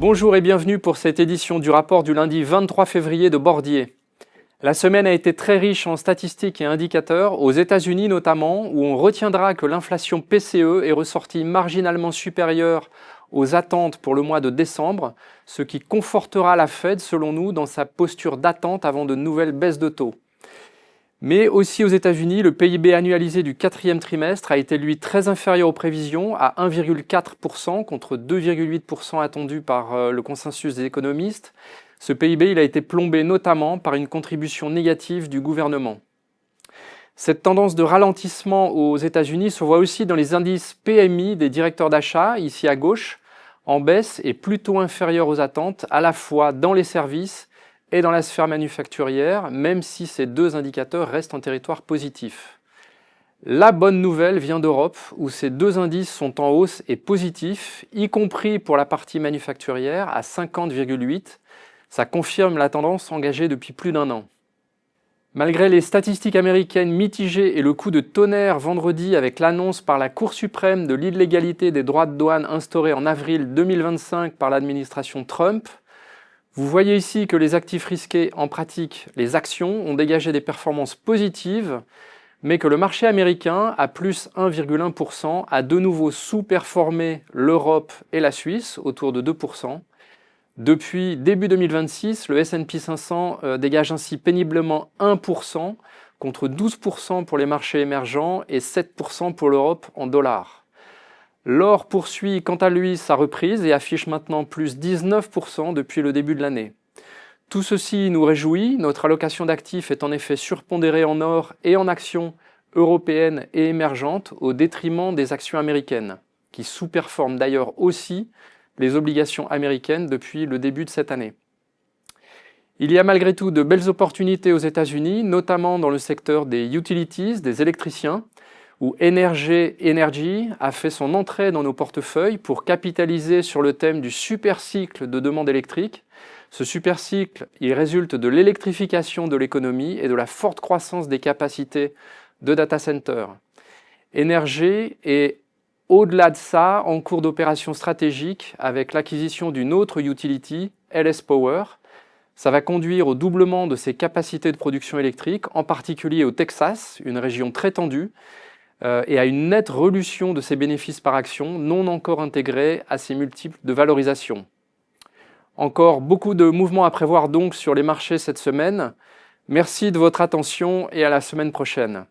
Bonjour et bienvenue pour cette édition du rapport du lundi 23 février de Bordier. La semaine a été très riche en statistiques et indicateurs, aux États-Unis notamment, où on retiendra que l'inflation PCE est ressortie marginalement supérieure aux attentes pour le mois de décembre, ce qui confortera la Fed, selon nous, dans sa posture d'attente avant de nouvelles baisses de taux. Mais aussi aux États-Unis, le PIB annualisé du quatrième trimestre a été lui très inférieur aux prévisions, à 1,4% contre 2,8% attendu par le consensus des économistes. Ce PIB il a été plombé notamment par une contribution négative du gouvernement. Cette tendance de ralentissement aux États-Unis se voit aussi dans les indices PMI des directeurs d'achat, ici à gauche, en baisse et plutôt inférieur aux attentes, à la fois dans les services et dans la sphère manufacturière, même si ces deux indicateurs restent en territoire positif. La bonne nouvelle vient d'Europe, où ces deux indices sont en hausse et positifs, y compris pour la partie manufacturière, à 50,8. Ça confirme la tendance engagée depuis plus d'un an. Malgré les statistiques américaines mitigées et le coup de tonnerre vendredi avec l'annonce par la Cour suprême de l'illégalité des droits de douane instaurés en avril 2025 par l'administration Trump, vous voyez ici que les actifs risqués, en pratique les actions, ont dégagé des performances positives, mais que le marché américain, à plus 1,1%, a de nouveau sous-performé l'Europe et la Suisse, autour de 2%. Depuis début 2026, le S&P 500 dégage ainsi péniblement 1%, contre 12% pour les marchés émergents et 7% pour l'Europe en dollars. L'or poursuit quant à lui sa reprise et affiche maintenant plus 19% depuis le début de l'année. Tout ceci nous réjouit, notre allocation d'actifs est en effet surpondérée en or et en actions européennes et émergentes au détriment des actions américaines, qui sous-performent d'ailleurs aussi les obligations américaines depuis le début de cette année. Il y a malgré tout de belles opportunités aux États-Unis, notamment dans le secteur des utilities, des électriciens, où Energy a fait son entrée dans nos portefeuilles pour capitaliser sur le thème du super cycle de demande électrique. Ce super cycle, il résulte de l'électrification de l'économie et de la forte croissance des capacités de data centers. Energy est au-delà de ça en cours d'opération stratégique avec l'acquisition d'une autre utility, LS Power. Ça va conduire au doublement de ses capacités de production électrique, en particulier au Texas, une région très tendue, et à une nette relution de ses bénéfices par action, non encore intégrés à ses multiples de valorisation. Encore beaucoup de mouvements à prévoir donc sur les marchés cette semaine. Merci de votre attention et à la semaine prochaine.